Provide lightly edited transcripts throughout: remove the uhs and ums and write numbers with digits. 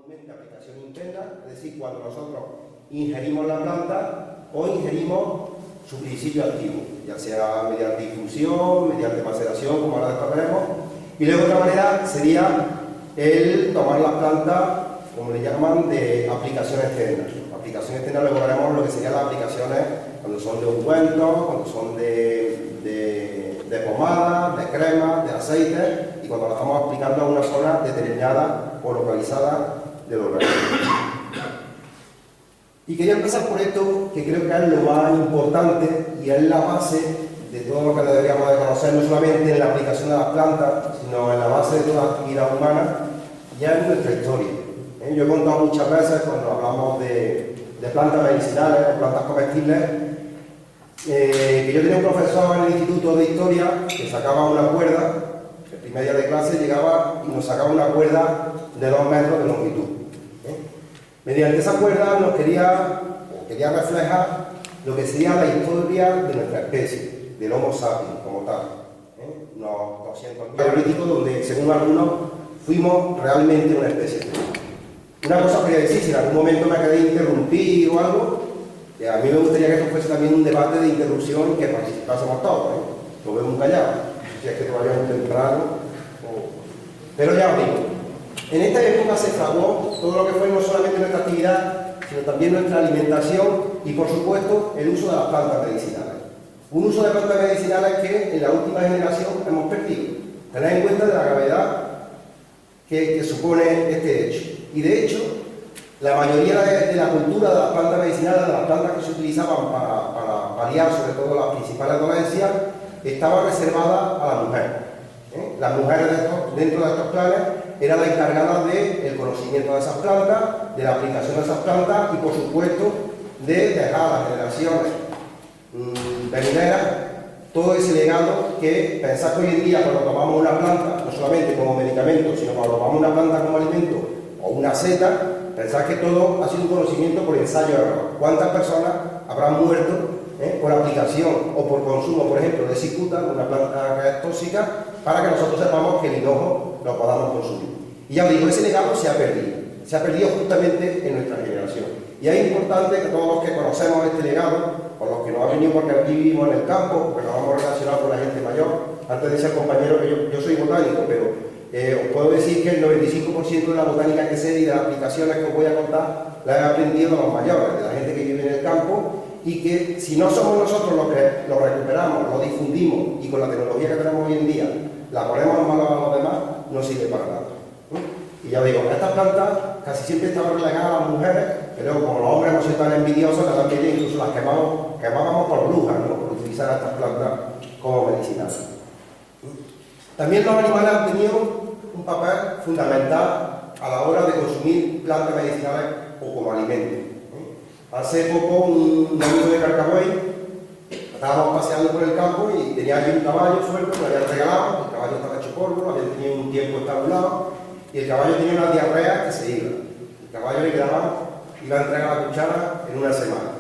comúnmente aplicación interna, es decir, cuando nosotros ingerimos la planta o ingerimos su principio activo, ya sea mediante infusión, mediante maceración, como ahora después veremos. Y luego otra manera sería el tomar las plantas, como le llaman, de aplicación externa. Aplicación externa luego veremos lo que serían las aplicaciones cuando son de ungüentos, cuando son de pomadas, de cremas, de aceites, y cuando la estamos aplicando a una zona determinada o localizada del organismo. Y quería empezar por esto, que creo que es lo más importante y es la base de todo lo que deberíamos de conocer, no solamente en la aplicación de las plantas, sino en la base de toda la actividad humana, ya en nuestra historia. Yo he contado muchas veces, cuando hablamos de plantas medicinales o plantas comestibles, que yo tenía un profesor en el Instituto de Historia que sacaba una cuerda, el primer día de clase llegaba y nos sacaba una cuerda de 2 metros de longitud. Mediante esa cuerda nos quería reflejar lo que sería la historia de nuestra especie, del Homo sapiens como tal. Unos 200.000 paleolíticos donde, según algunos, fuimos realmente una especie. Una cosa quería decir, si en algún momento me quedé interrumpido o algo, a mí me gustaría que esto fuese también un debate de interrupción y que participásemos todos. Lo veo muy callado, si es que todavía es muy temprano. Pero ya os digo, en esta época se fraguó todo lo que fue no solamente nuestra actividad, sino también nuestra alimentación y, por supuesto, el uso de las plantas medicinales. Un uso de plantas medicinales que en la última generación hemos perdido. Tened en cuenta de la gravedad que supone este hecho. Y de hecho, la mayoría de la cultura de las plantas medicinales, de las plantas que se utilizaban para paliar sobre todo las principales dolencias, estaba reservada a la mujer. Las mujeres dentro de estos planes eran las encargadas del conocimiento de esas plantas, de la aplicación de esas plantas y, por supuesto, de dejar a las generaciones venideras todo ese legado que pensar que hoy en día cuando tomamos una planta, no solamente como medicamento, sino cuando tomamos una planta como alimento o una seta, pensar que todo ha sido un conocimiento por ensayo y error. ¿Cuántas personas habrán muerto por aplicación o por consumo, por ejemplo, de cicuta, una planta que es tóxica, para que nosotros sepamos que el hinojo lo podamos consumir? Y ya os digo, ese legado se ha perdido justamente en nuestra generación. Y es importante que todos los que conocemos este legado, con los que nos ha venido porque aquí vivimos en el campo, porque nos hemos relacionado con la gente mayor, antes de ser compañero, que yo soy botánico, pero os puedo decir que el 95% de la botánica que sé y de las aplicaciones que os voy a contar las he aprendido de los mayores, de la gente que vive en el campo, y que si no somos nosotros los que lo recuperamos, lo difundimos y con la tecnología que tenemos hoy en día la ponemos en manos a los demás, no sirve para nada. Y ya digo, estas plantas casi siempre estaban relegadas a las mujeres, pero como los hombres no son tan envidiosos, que también incluso las quemábamos por brujas, ¿no? Por utilizar estas plantas como medicinales. También los animales han tenido un papel fundamental a la hora de consumir plantas medicinales o como alimento. Hace poco un amigo de Carcabuey, estábamos paseando por el campo y tenía allí un caballo suelto, lo habían regalado, el caballo estaba hecho polvo, lo habían tenido un tiempo estabulado y el caballo tenía una diarrea que se iba. El caballo le quedaba, iba a entregar la cuchara en una semana.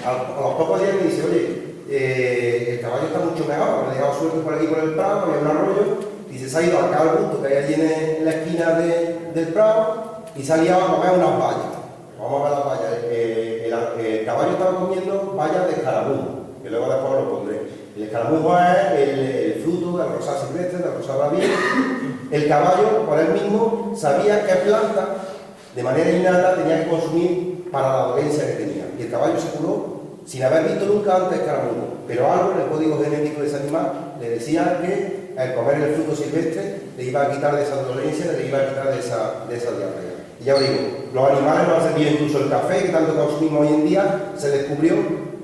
A los pocos días me dice, oye, el caballo está mucho mejor, lo he dejado suelto por aquí por el prado, había un arroyo, dice, se ha ido al busto que hay allí en la esquina del prado y se ha liado a comer unas bayas. Vamos a ver las bayas. El caballo estaba comiendo bayas de escaramujo, que luego después lo pondré. El escaramujo es el fruto del rosal silvestre, del rosal bravío. El caballo, por él mismo, sabía qué planta, de manera innata, tenía que consumir para la dolencia que tenía. Y el caballo se curó sin haber visto nunca antes escaramujo. Pero algo en el código genético de ese animal le decía que al comer el fruto silvestre le iba a quitar de esa dolencia, le iba a quitar de esa diarrea. Y ya os digo, los animales nos han servido, incluso el café que tanto consumimos hoy en día se descubrió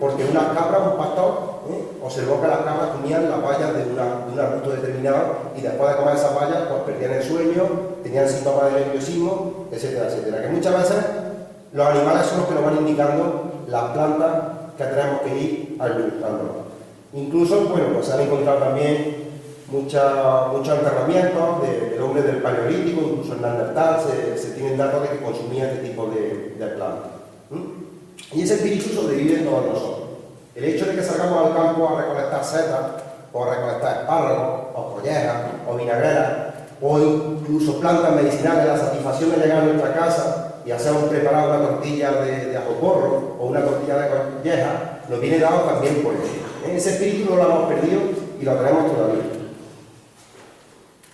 porque unas cabras, un pastor, observó que las cabras comían las bayas de un arbusto determinado y después de comer esas bayas pues perdían el sueño, tenían síntomas de nerviosismo, etcétera, etcétera. Que muchas veces los animales son los que nos van indicando las plantas que tenemos que ir alimentando. Incluso, bueno, pues se han encontrado también muchos enterramientos del hombre del Paleolítico, incluso en Neandertal se tienen datos de que consumía este tipo de plantas. Y ese espíritu sobrevive en todos nosotros. El hecho de que salgamos al campo a recolectar setas, o a recolectar espárragos, o collejas, o vinagreras, o incluso plantas medicinales, la satisfacción de llegar a nuestra casa y hacer un preparado, una tortilla de ajo porro o una tortilla de colleja, nos viene dado también por Dios. Ese espíritu no lo hemos perdido y lo tenemos todavía.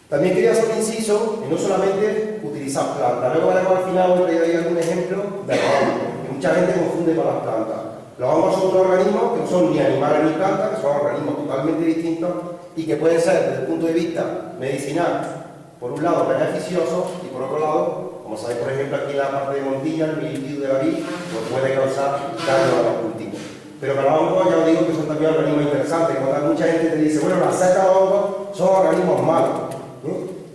También quería hacer un inciso en no solamente utilizar plantas. Luego veremos al final, voy a traer algún ejemplo de los hongos, que mucha gente confunde con las plantas. Los hongos son otros organismos que no son ni animales ni plantas, que son organismos totalmente distintos y que pueden ser, desde el punto de vista medicinal, por un lado beneficiosos y por otro lado, como sabéis por ejemplo aquí en la parte de Montilla, el mildiu de la vid, pues puede causar daño a los cultivos. Pero para los hongos ya os digo que son también organismos interesantes. Cuando mucha gente te dice, bueno, las setas de los hongos son organismos malos.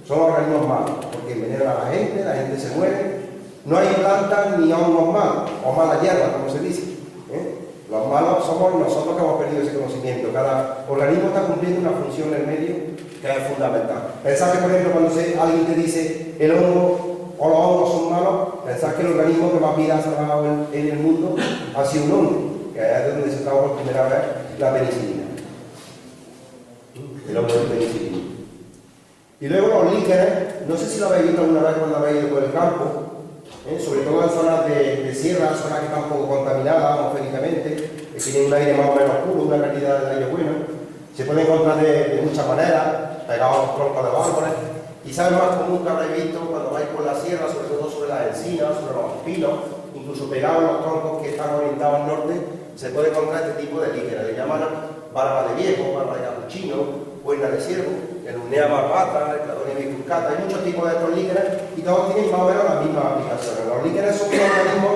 Son organismos malos, porque envenenan a la gente se muere. No hay plantas ni hongos malos, o malas hierbas, como se dice. Los malos somos nosotros que hemos perdido ese conocimiento. Cada organismo está cumpliendo una función en el medio que es fundamental. Pensad que, por ejemplo, cuando alguien te dice el hongo o los hongos son malos, pensad que el organismo que más vida ha salvado en el mundo ha sido un hongo, que es de donde se trajo por primera vez la penicilina. El hongo de penicilina. Y luego los líquenes, no sé si lo habéis visto alguna vez cuando habéis ido por el campo, sobre todo en zonas de sierra, zonas que están un poco contaminadas atmosféricamente, que tienen un aire más o menos puro, una calidad de aire buena. Se puede encontrar de muchas maneras, pegados a los troncos de los árboles. Quizás es más común que habréis visto cuando vais por la sierra, sobre todo sobre las encinas, sobre los pinos, incluso pegados a los troncos que están orientados al norte, se puede encontrar este tipo de líquenes. Le llaman barba de viejo, barba de capuchino, cuerna de ciervo, el Unea barbata, el Cladonia bifurcata. Hay muchos tipos de estos líquenes y todos tienen más o menos las mismas aplicaciones. Los líquenes son unos organismos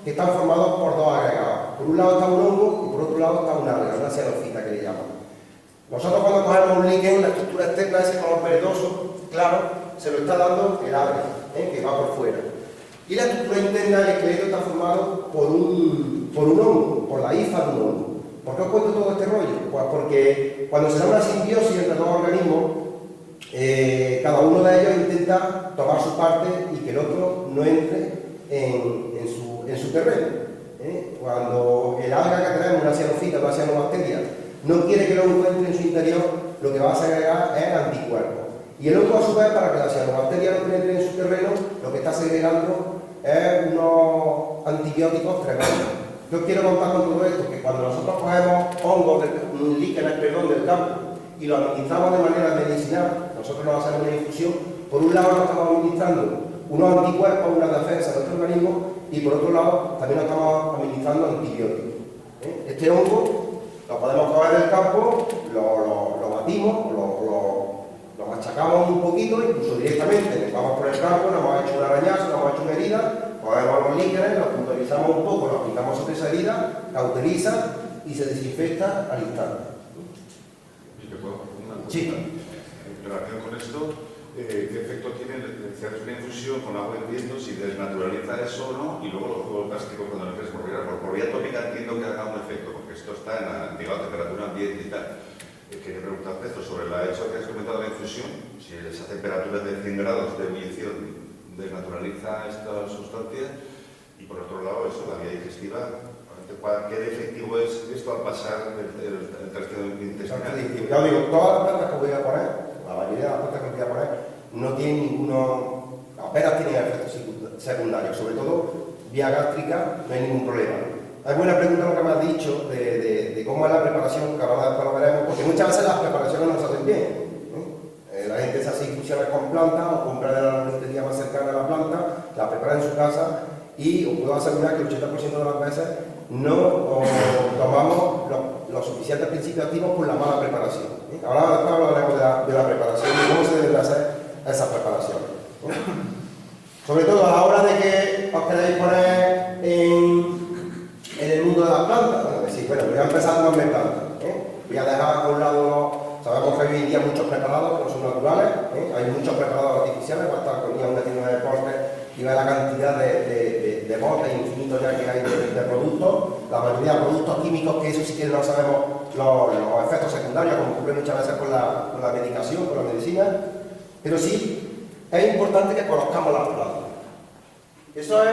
que están formados por dos agregados. Por un lado está un hongo y por otro lado está un alga, una xenofita que le llaman. Nosotros cuando cogemos un líquen, la estructura externa, ese color verdoso, claro, se lo está dando el alga, que va por fuera. Y la estructura interna del esqueleto está formado por un hongo, por la hifa de un hongo. ¿Por qué os cuento todo este rollo? Pues porque cuando se da una simbiosis entre dos organismos, cada uno de ellos intenta tomar su parte y que el otro no entre en su terreno. Cuando el alga que tenemos, una cianofita, una cianobacteria, no quiere que el hongo entre en su interior, lo que va a segregar es anticuerpos. Y el hongo, a su vez, para que la cianobacteria no penetre en su terreno, lo que está segregando es unos antibióticos tremendos. Yo quiero contar con todo esto, que cuando nosotros cogemos hongos, líquenes, del campo, y lo administramos de manera medicinal, nosotros nos hacemos una infusión, por un lado nos estamos administrando unos anticuerpos, una defensa de nuestro organismo, y por otro lado también nos estamos administrando antibióticos. Este hongo lo podemos coger del campo, lo batimos, lo machacamos un poquito, incluso directamente, nos vamos por el campo, nos hemos hecho un arañazo, nos hemos hecho una herida, cogemos los líquenes, los puntualizamos un poco, los aplicamos sobre esa herida, cauteriza y se desinfecta al instante. ¿Y te puedo hacer una cosa? Sí. En relación con esto, ¿qué efecto tiene si haces una infusión con agua hirviendo, si desnaturaliza eso o no? Y luego los juegos plásticos cuando lo haces por vía tópica entiendo que haga un efecto, porque esto está en la temperatura ambiente y tal. Quería preguntarte esto sobre el hecho que has comentado de la infusión, si esa temperatura de 100 grados de ebullición desnaturaliza esta sustancia, y por otro lado eso, la vía digestiva, ¿qué de efectivo es esto al pasar el tracto intestinal? Ya digo, todas las plantas que voy a poner, la mayoría de las plantas que voy a poner, no tienen ninguno, apenas tienen efectos secundarios, sobre todo vía gástrica, no hay ningún problema. Hay buena pregunta lo que me has dicho de cómo es la preparación, que ahora después lo veremos, porque muchas veces las preparaciones no se hacen bien. La gente se hace infusiones con plantas o compra de la nursería más cercana a la planta, la prepara en su casa y os puedo asegurar que el 80% de las veces no tomamos los suficientes principios activos por la mala preparación. Ahora después hablaremos de la preparación y cómo se deben hacer esas preparaciones. Sobre todo a la hora de que os queréis poner en el mundo de las plantas, bueno, voy a empezar con mis plantas. Voy a dejar a un lado sabemos que hoy en día hay muchos preparados que no son naturales, hay muchos preparados artificiales, basta con ir a una tienda de deportes y ver la cantidad de botes infinitos ya que hay de productos, la mayoría de productos químicos que eso sí que no sabemos los efectos secundarios, como ocurre muchas veces con la medicación, con la medicina, pero sí es importante que conozcamos las plantas. Eso es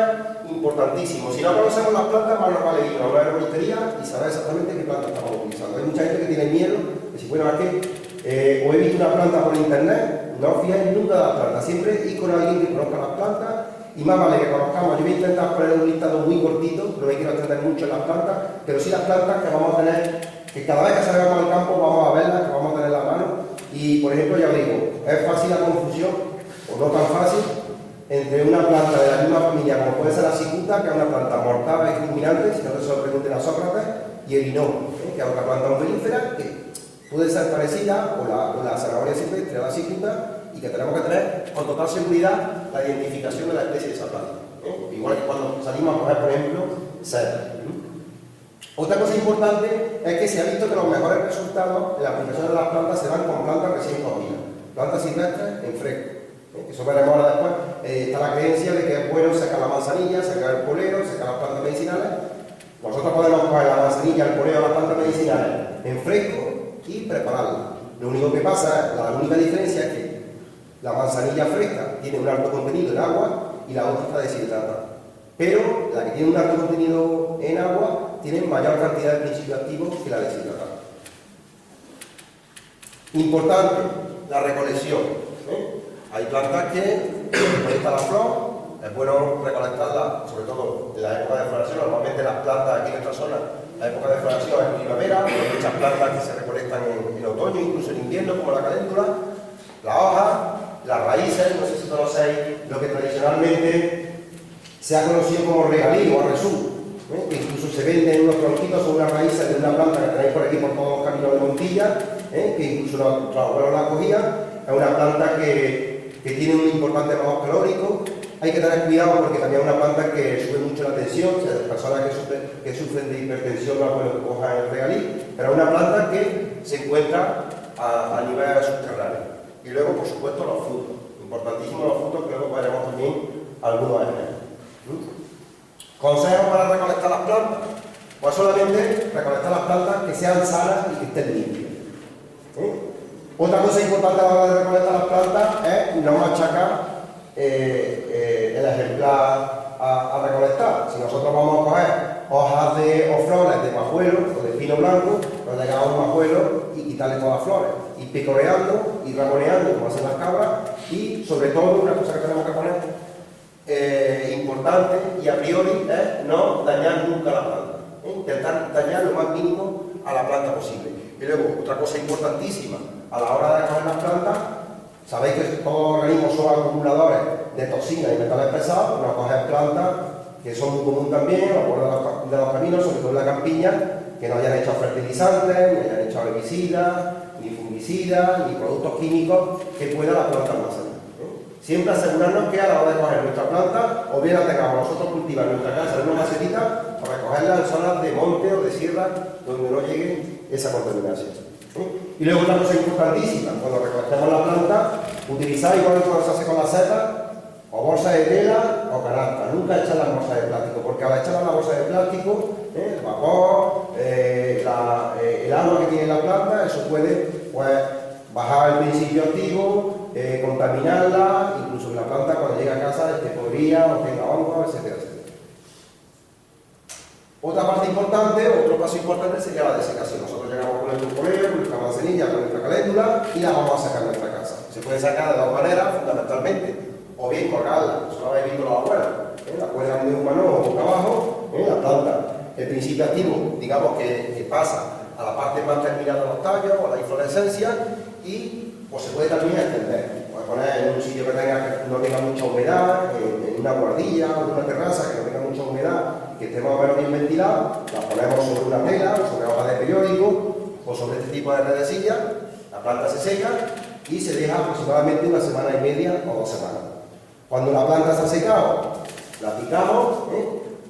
importantísimo. Si no conocemos las plantas, más nos vale ir a una herboristería y saber exactamente qué plantas estamos utilizando. Hay mucha gente que tiene miedo, que si bueno, es que o he visto una planta por internet, no os fijáis nunca de las plantas, siempre ir con alguien que conozca las plantas, y más vale que conozcamos. Yo voy a intentar poner un listado muy cortito, no me quiero extender mucho en las plantas, pero sí las plantas que vamos a tener, que cada vez que salgamos al campo vamos a verlas, que vamos a tener en la mano. Y por ejemplo, ya os digo, es fácil la confusión, o no tan fácil, entre una planta de la misma familia, como puede ser la cicuta, que es una planta mortal y fulminante, si no se lo pregunten a Sócrates, y el hinojo, que es otra planta umbelífera, que puede ser parecida, o la zanahoria silvestre a la cicuta, y que tenemos que tener con total seguridad la identificación de la especie de esa planta. Igual que cuando salimos a coger, por ejemplo, setas. Otra cosa importante es que se ha visto que los mejores resultados en la aplicación de las plantas se dan con plantas recién cogidas, plantas silvestres en fresco. Eso veremos ahora después. Está la creencia de que es bueno sacar la manzanilla, sacar el poleo, sacar las plantas medicinales. Nosotros podemos coger la manzanilla, el poleo, las plantas medicinales en fresco y prepararlas. Lo único que pasa, la única diferencia es que la manzanilla fresca tiene un alto contenido en agua y la otra está deshidratada. Pero la que tiene un alto contenido en agua tiene mayor cantidad de principios activos que la deshidratada. Importante, la recolección. Hay plantas que recolectan la flor, es bueno recolectarla, sobre todo en la época de floración. Normalmente las plantas aquí en esta zona, la época de floración es primavera, hay muchas plantas que se recolectan en otoño, incluso en invierno, como la caléndula, la hoja, las raíces. No sé si conocéis lo que tradicionalmente se ha conocido como regalí o arresú, que incluso se venden unos tronquitos o unas raíces de una planta que tenéis por aquí por todos los caminos de Montilla, que incluso los abuelos la cogían. Es una planta que tiene un importante valor calórico. Hay que tener cuidado porque también es una planta que sube mucho la tensión. O sea, las personas que sufren de hipertensión no es bueno que cojan el regalí, pero es una planta que se encuentra a nivel subterráneo. Y luego, por supuesto, los frutos. Importantísimos los frutos, que luego veremos también algunos ejemplos. ¿Consejos para recolectar las plantas? Pues solamente recolectar las plantas que sean sanas y que estén limpias. Otra cosa importante a la hora de recolectar las plantas es no machacar el ejemplar a recolectar. Si nosotros vamos a coger hojas o flores de majuelo o de pino blanco, nos llegamos a un majuelo y quitarle todas las flores, y picoreando y ramoneando como hacen las cabras. Y sobre todo, una cosa que tenemos que poner importante y a priori es no dañar nunca la planta, intentar dañar lo más mínimo a la planta posible. Y luego, otra cosa importantísima, a la hora de coger las plantas, sabéis que todos los organismos son acumuladores de toxinas y metales pesados. No coger plantas que son muy comunes también a lo largo de los caminos, sobre todo en la campiña, que no hayan echado fertilizantes, ni hayan echado herbicidas, ni fungicidas, ni productos químicos que puedan las plantas almacenar. Siempre asegurarnos que a la hora de coger nuestra planta, o bien la tengamos nosotros cultivar en nuestra casa en una macetita, o recogerla en zonas de monte o de sierra donde no llegue esa contaminación. Y luego otra cosa importantísima, cuando recolectamos la planta, utilizar, igual que cuando se hace con la seta, o bolsa de tela o canasta. Nunca echar la bolsa de plástico, porque al echar la bolsa de plástico, el vapor, el agua que tiene la planta, eso puede bajar el principio activo, contaminarla, incluso que la planta cuando llega a casa esté podrida o tenga hongos, etcétera, etcétera. Otra parte importante, otro paso importante sería la desecación. Nosotros llegamos con nuestro poleo, con nuestra manzanilla, con nuestra caléndula y la vamos a sacar de nuestra casa. Se puede sacar de dos maneras, fundamentalmente, o bien colgarla, eso lo habéis visto los abuelos, la cuelgan de un mano o boca abajo, la planta, el principio activo, digamos que pasa a la parte más terminada de los tallos o a la inflorescencia, y pues se puede también extender. Puede poner en un sitio que no tenga mucha humedad, en una guardilla o en una terraza que no tenga mucha humedad, que esté más o menos bien ventilado, la ponemos sobre una tela o sobre hoja de periódico o sobre este tipo de redecillas, la planta se seca y se deja aproximadamente una semana y media o 2 semanas. Cuando la planta se ha secado, la picamos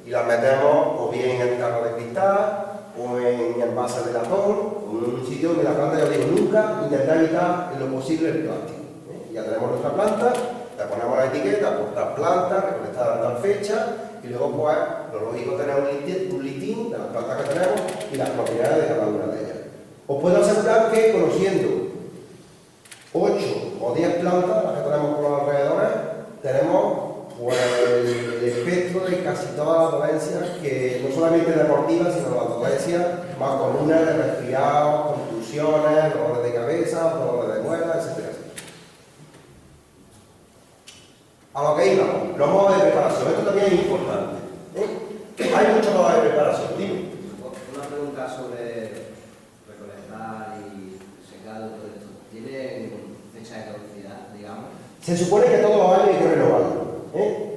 y la metemos o bien en el tarro de cristal o en envases de latón, o en un sitio donde la planta, ya os digo, nunca intentar evitar en lo posible el plástico. Ya tenemos nuestra planta, le ponemos la etiqueta por tal planta, recolectada en tal fecha, y luego pues lo lógico es tener un listín de las plantas que tenemos y las propiedades de cada una de ellas. Os puedo asegurar que conociendo 8 o 10 plantas, las que tenemos por los alrededores, tenemos pues el espectro de casi todas las dolencias, que no solamente deportivas, sino las dolencias más comunes de resfriados, contusiones, dolores de cabeza, dolores de muelas, etcétera. A lo que íbamos, los modos de preparación. Esto también es importante. Hay muchos modos de preparación. Dime. Una pregunta sobre recolectar y secado y todo esto. ¿Tiene fecha de caducidad, digamos? Se supone que todos los años hay que renovarlo.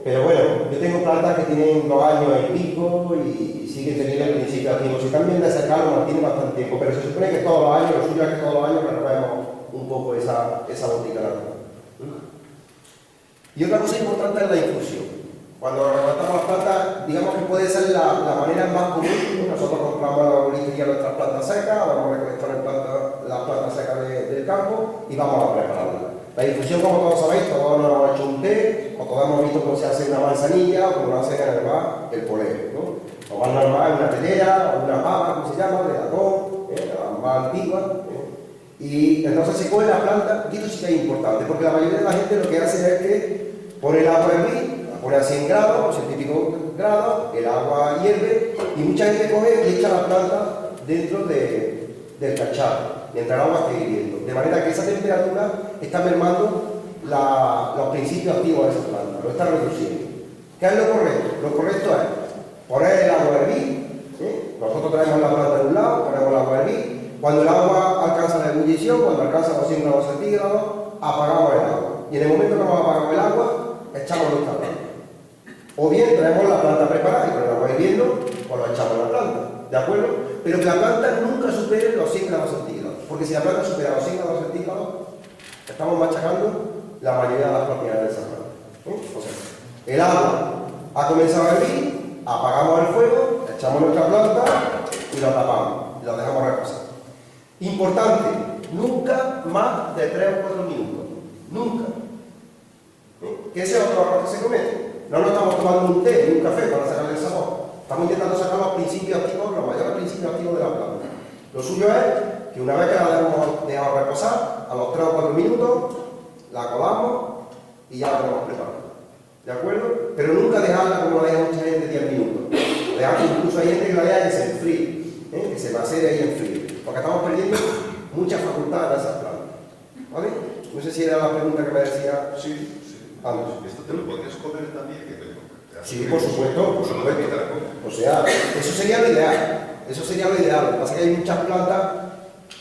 Pero bueno, yo tengo plantas que tienen 2 años y pico y siguen teniendo el principio activo. Si también de sacarlo mantiene bastante tiempo, pero se supone que todos los años, lo suyo es que todos los años renovemos un poco esa botica natural. Y otra cosa importante es la infusión. Cuando recolectamos las plantas, digamos que puede ser la manera más común. Nosotros compramos en la arboristería nuestras plantas secas, vamos a recolectar las plantas secas del campo y vamos a prepararlas. La infusión, como todos sabéis, todos nos hemos hecho un té, o todos hemos visto cómo se hace una manzanilla, o cómo lo hacen en el bar el poleo, ¿no? O más normal, una telera, o una pava, como se llama, de latón, la más antigua. Y entonces se coge la planta, y esto sí que es importante, porque la mayoría de la gente lo que hace es que pone el agua a hervir, la pone a 100 grados, 100 y pico grados, el agua hierve, y mucha gente coge y echa la planta dentro del cacharro, mientras el agua esté hirviendo. De manera que esa temperatura está mermando los principios activos de esa planta, lo está reduciendo. ¿Qué es lo correcto? Lo correcto es poner el agua a hervir, nosotros traemos la planta de un lado, ponemos el agua a hervir, cuando el agua alcanza la ebullición, cuando alcanza los 100 grados centígrados, apagamos el agua. Y en el momento que hemos apagado el agua, echamos nuestra planta. O bien traemos la planta preparada y con el agua hirviendo, pues lo echamos en la planta, ¿de acuerdo? Pero que la planta nunca supere los 100 grados centígrados, porque si la planta supera los 100 grados centígrados, estamos machacando la mayoría de las propiedades de esa planta. O sea, el agua ha comenzado a hervir, apagamos el fuego, echamos nuestra planta y la tapamos, y la dejamos reposar. Importante, nunca más de 3 o 4 minutos. Nunca. Que ese es otro error que se comete. No nos estamos tomando un té ni un café para sacarle el sabor. Estamos intentando sacar los principios activos, los mayores principios activos de la planta. Lo suyo es que una vez que la hemos dejado reposar, a los 3 o 4 minutos, la colamos y ya la tenemos preparada. ¿De acuerdo? Pero nunca dejarla como la deja mucha gente 10 minutos. Incluso hay gente que la deja que se enfríe, que se macere y enfríe. Porque estamos perdiendo muchas facultades de esas plantas. ¿Vale? No sé si era la pregunta que me decía. Sí. Antes. ¿Esto te lo podrías comer también? Sí, por supuesto, por supuesto. O sea, eso sería lo ideal. Eso sería lo ideal. Lo que pasa es que hay muchas plantas,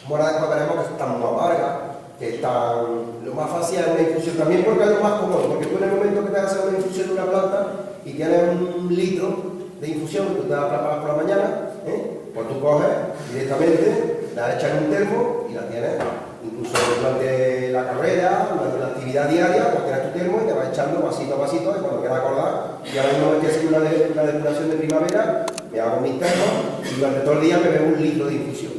como ahora después veremos, que están muy amargas, que están... Lo más fácil es una infusión también porque es lo más cómodo. Porque tú en el momento que te haces una infusión de una planta y tienes 1 litro de infusión que tú te vas a preparar por la mañana, pues tú coges directamente, la echas en un termo y la tienes. Incluso durante la carrera, durante la actividad diaria, pues tienes tu termo y te vas echando vasito a vasito y cuando quieras acordar, y ahora mismo que hacer una depuración de primavera, me hago mis termos y durante todo el día me bebo 1 litro de infusión.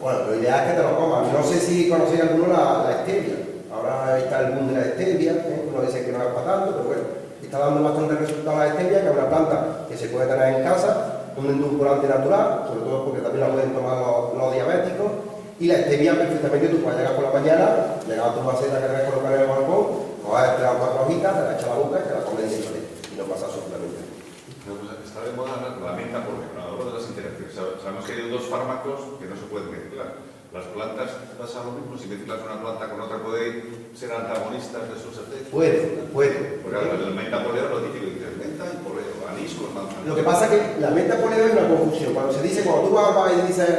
Bueno, lo ideal es que te lo comas. No sé si conocéis alguno la stevia. Ahora está el boom de la stevia, uno dice que no es para tanto, pero bueno, está dando bastante resultado la stevia, que es una planta que se puede tener en casa, un endulcorante natural, sobre todo porque también la pueden tomar los diabéticos, y la stevia perfectamente tú puedes llegar por la mañana, llegar a tu maceta que debes colocar en el balcón, coges 3 o 4 hojitas, te la echas a la boca y te la comes directamente, y no pasa absolutamente nada. Está de moda la menta por ejemplo, de las interacciones. Sabemos que hay 2 fármacos que no se pueden mezclar. Las plantas pasa lo mismo, si mezclas una planta con otra puede ser antagonistas de sus efectos. Puede. Porque el menta poleo lo típico, dices menta y poleo, anís con manzana. Lo que pasa es que la menta poleo es una confusión. Cuando se dice, cuando tú vas y dices,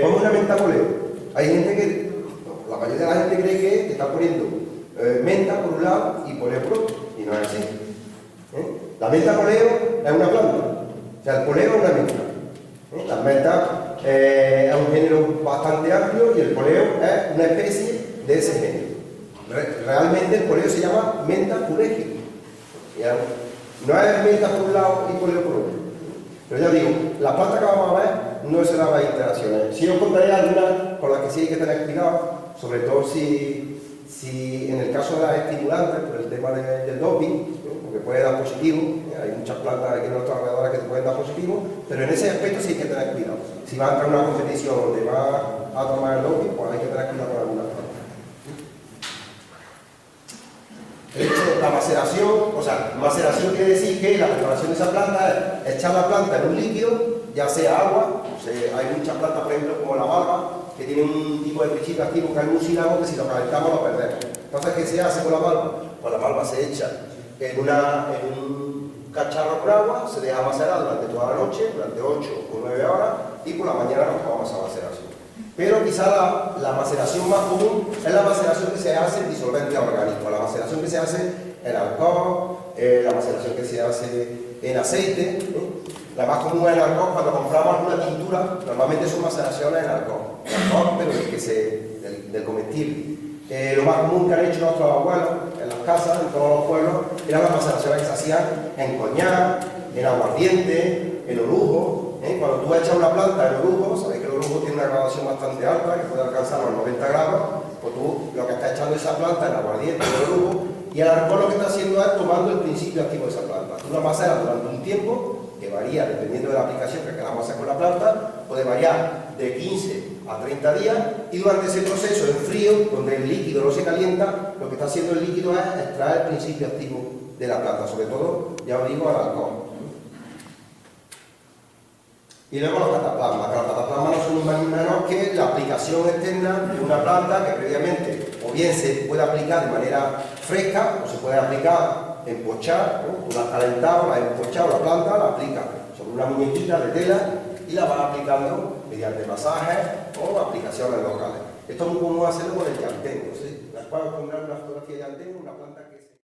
ponme una menta poleo, hay gente que, la mayoría de la gente cree que te está poniendo menta por un lado y poleo por otro, y no es así. La menta poleo es una planta, o sea, el poleo es una menta. La menta es un género bastante amplio y el poleo es una especie de ese género. Realmente el poleo se llama menta purégica. No es menta por un lado y poleo por otro. Pero ya digo, la planta que vamos a ver no se da interacciones. Sí os contaré algunas con las que sí hay que tener cuidado, sobre todo si en el caso de las estimulantes, por el tema del doping, porque puede dar positivo, hay muchas plantas aquí en nuestros alrededores que te pueden dar positivo, pero en ese aspecto sí hay que tener cuidado. Si vas a entrar en una competición donde vas a tomar el doping, pues hay que tener cuidado con algunas plantas. El hecho de la maceración, o sea, maceración quiere decir que la preparación de esa planta es echar la planta en un líquido, ya sea agua, hay muchas plantas, por ejemplo, como la barba, que tiene un tipo de principio activo que es el mucílago, que si lo calentamos lo perdemos. Entonces, ¿qué se hace con la malva? Pues la malva se echa en un cacharro con agua, se deja macerar durante toda la noche, durante 8 o 9 horas, y por la mañana nos vamos a maceración. Pero quizá la maceración más común es la maceración que se hace en disolventes orgánicos, la maceración que se hace en alcohol, la maceración que se hace en aceite. La más común es el alcohol. Cuando compramos alguna tintura, normalmente son maceraciones en alcohol, pero del comestible. Lo más común que han hecho nuestros abuelos en las casas, en todos los pueblos, eran las maceraciones que se hacían en coñac, en aguardiente, en orujo. Cuando tú echas una planta en orujo, sabéis que el orujo tiene una graduación bastante alta, que puede alcanzar los 90 grados, pues tú lo que estás echando esa planta en aguardiente, en orujo, y el alcohol lo que está haciendo es tomando el principio activo de esa planta. Tú la maceras durante un tiempo, que varía dependiendo de la aplicación que queramos hacer con la planta, puede variar de 15 a 30 días, y durante ese proceso en frío, donde el líquido no se calienta, lo que está haciendo el líquido es extraer el principio activo de la planta, sobre todo, ya os digo, al alcohol. Y luego los cataplasmas. Los cataplasmas no son más ni menos que la aplicación externa de una planta que previamente o bien se puede aplicar de manera fresca o se puede aplicar empochar, ¿no? Tú la has calentado, la has empochado la planta, la aplicas sobre una muñequita de tela y la vas aplicando mediante masajes o aplicaciones locales. Esto es muy común hacerlo con el llantén, ¿sí? Las cuales pondrán una fotografía de llantén, una planta que se...